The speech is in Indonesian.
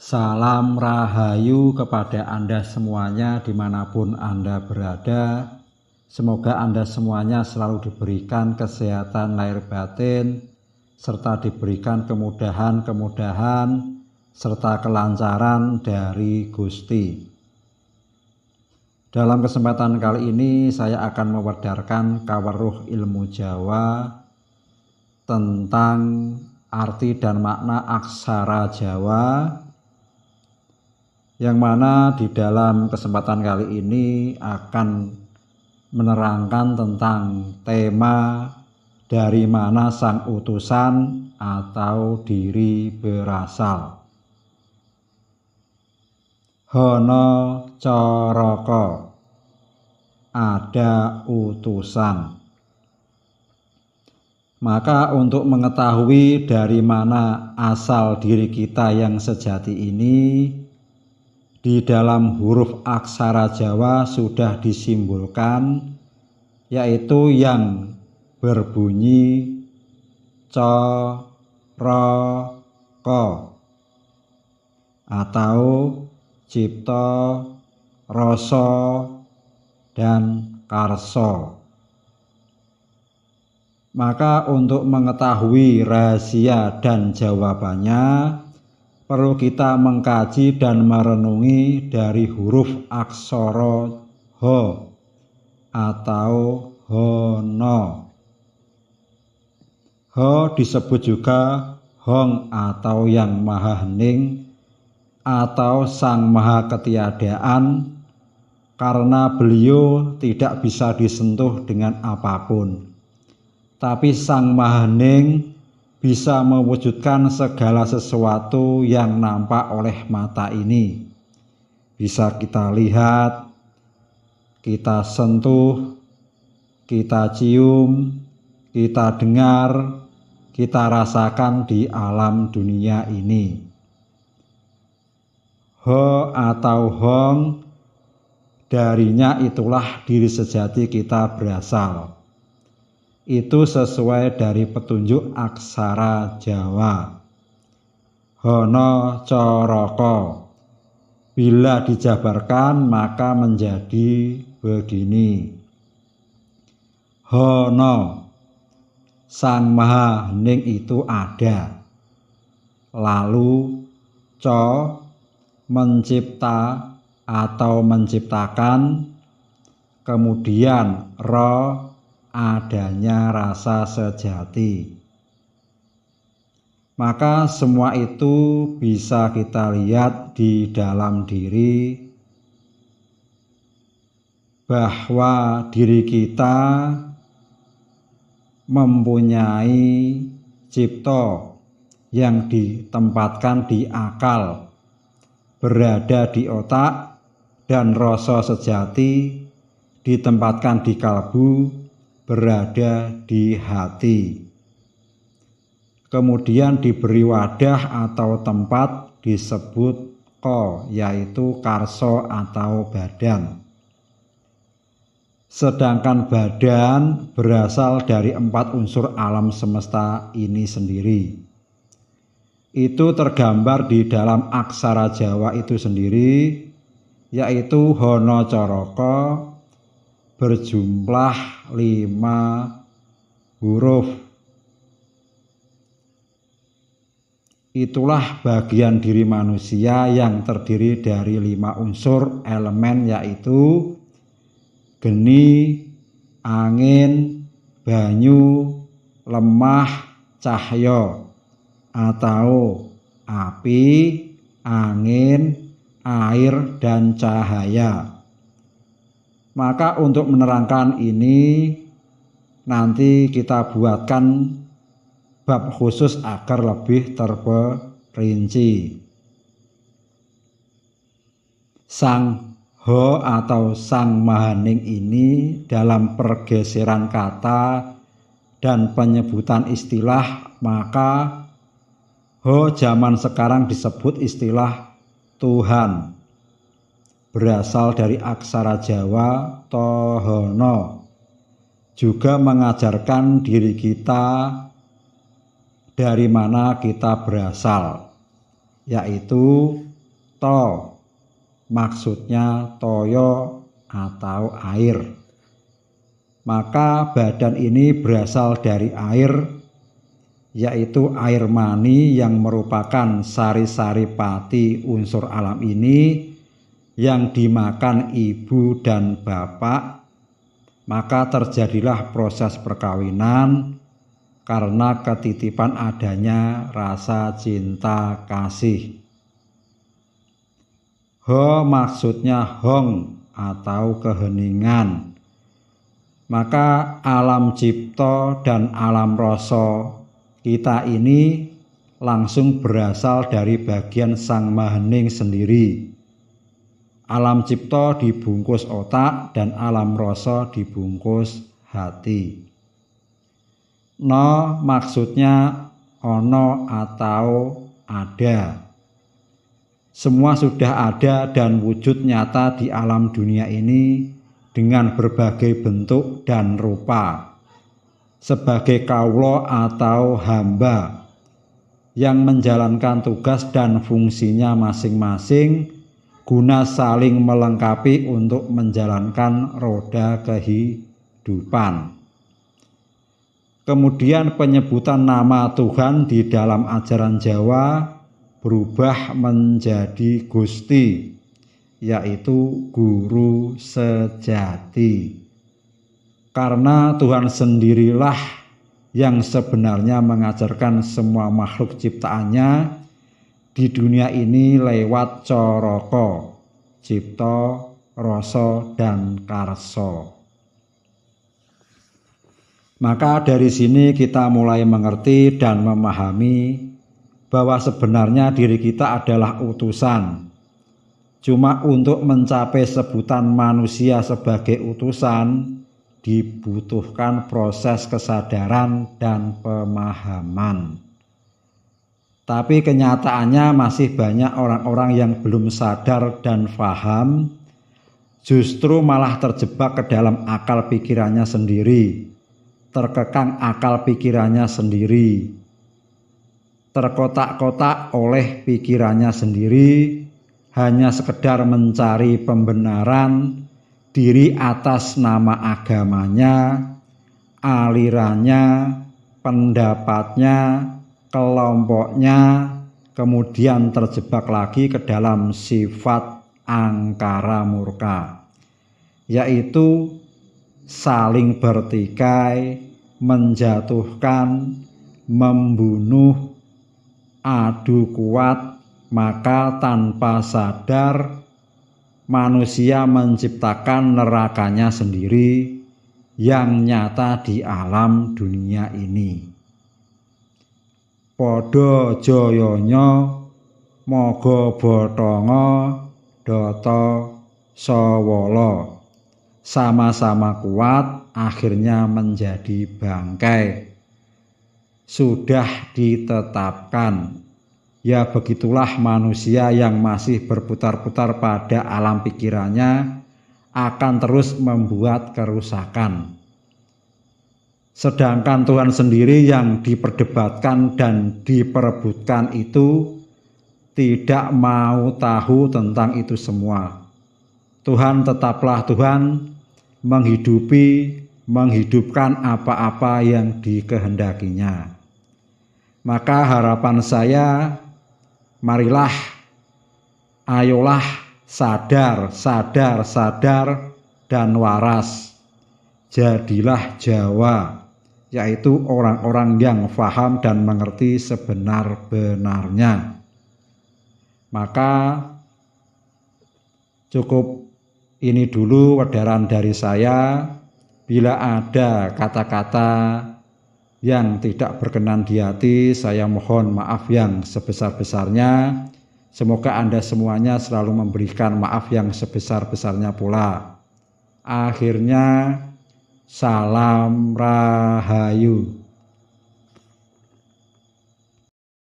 Salam Rahayu kepada Anda semuanya dimanapun Anda berada. Semoga Anda semuanya selalu diberikan kesehatan lahir batin, serta diberikan kemudahan-kemudahan, serta kelancaran dari Gusti. Dalam kesempatan kali ini saya akan mewedarkan kaweruh ilmu Jawa tentang arti dan makna aksara Jawa, yang mana di dalam kesempatan kali ini akan menerangkan tentang tema dari mana sang utusan atau diri berasal. Hono Coroko, ada utusan. Maka untuk mengetahui dari mana asal diri kita yang sejati ini, di dalam huruf aksara Jawa sudah disimbolkan, yaitu yang berbunyi Coroko atau Cipto, Rasa, dan Karso. Maka untuk mengetahui rahasia dan jawabannya, perlu kita mengkaji dan merenungi dari huruf aksara Ho atau Hono. Ho disebut juga Hong atau yang maha hening atau sang maha ketiadaan, karena beliau tidak bisa disentuh dengan apapun. Tapi sang maha hening bisa mewujudkan segala sesuatu yang nampak oleh mata ini. Bisa kita lihat, kita sentuh, kita cium, kita dengar, kita rasakan di alam dunia ini. Ho atau Hong, darinya itulah diri sejati kita berasal. Itu sesuai dari petunjuk aksara Jawa. Hono Coroko, bila dijabarkan maka menjadi begini. Hono, sang maha hening itu ada. Lalu Co, mencipta atau menciptakan. Kemudian Ro, adanya rasa sejati. Maka semua itu bisa kita lihat di dalam diri, bahwa diri kita mempunyai cipto yang ditempatkan di akal, berada di otak, dan rasa sejati ditempatkan di kalbu, berada di hati. Kemudian diberi wadah atau tempat disebut Ko, yaitu karso atau badan. Sedangkan badan berasal dari 4 unsur alam semesta ini sendiri. Itu tergambar di dalam aksara Jawa itu sendiri, yaitu Hono Coroko, berjumlah 5 huruf. Itulah bagian diri manusia yang terdiri dari 5 unsur elemen, yaitu geni, angin, banyu, lemah, cahya, atau api, angin, air, dan cahaya. Maka untuk menerangkan ini nanti kita buatkan bab khusus agar lebih terperinci. Sang Ho atau sang maha hening ini dalam pergeseran kata dan penyebutan istilah, maka Ho zaman sekarang disebut istilah Tuhan. Berasal dari aksara Jawa Tohono, juga mengajarkan diri kita dari mana kita berasal, yaitu cipta, maksudnya toyo atau air. Maka badan ini berasal dari air, yaitu air mani yang merupakan sari-sari pati unsur alam ini yang dimakan ibu dan bapak. Maka terjadilah proses perkawinan karena ketitipan adanya rasa cinta kasih. Ho maksudnya hong atau keheningan. Maka alam cipta dan alam rasa kita ini langsung berasal dari bagian Sang Mahening sendiri. Alam cipta dibungkus otak dan alam rasa dibungkus hati. No maksudnya ono atau ada. Semua sudah ada dan wujud nyata di alam dunia ini dengan berbagai bentuk dan rupa. Sebagai kaulo atau hamba yang menjalankan tugas dan fungsinya masing-masing guna saling melengkapi untuk menjalankan roda kehidupan. Kemudian penyebutan nama Tuhan di dalam ajaran Jawa berubah menjadi Gusti, yaitu guru sejati. Karena Tuhan sendirilah yang sebenarnya mengajarkan semua makhluk ciptaannya di dunia ini lewat coroko, cipta, rasa, dan karsa. Maka dari sini kita mulai mengerti dan memahami bahwa sebenarnya diri kita adalah utusan. Cuma untuk mencapai sebutan manusia sebagai utusan dibutuhkan proses kesadaran dan pemahaman. Tapi kenyataannya masih banyak orang-orang yang belum sadar dan paham, justru malah terjebak ke dalam akal pikirannya sendiri, terkekang akal pikirannya sendiri, terkotak-kotak oleh pikirannya sendiri, hanya sekedar mencari pembenaran diri atas nama agamanya, alirannya, pendapatnya, kelompoknya, kemudian terjebak lagi ke dalam sifat angkara murka, yaitu saling bertikai, menjatuhkan, membunuh, adu kuat. Maka tanpa sadar manusia menciptakan nerakanya sendiri yang nyata di alam dunia ini. Padha jayanya maga bathanga data sawala, sama-sama kuat akhirnya menjadi bangkai. Sudah ditetapkan. Ya begitulah manusia yang masih berputar-putar pada alam pikirannya akan terus membuat kerusakan. Sedangkan Tuhan sendiri yang diperdebatkan dan diperebutkan itu tidak mau tahu tentang itu semua. Tuhan tetaplah Tuhan, menghidupkan apa-apa yang dikehendakinya. Maka harapan saya, marilah, ayolah sadar dan waras. Jadilah Jawa, yaitu orang-orang yang faham dan mengerti sebenar-benarnya. Maka cukup ini dulu wedaran dari saya. Bila ada kata-kata yang tidak berkenan di hati, saya mohon maaf yang sebesar-besarnya. Semoga Anda semuanya selalu memberikan maaf yang sebesar-besarnya pula. Akhirnya, salam rahayu.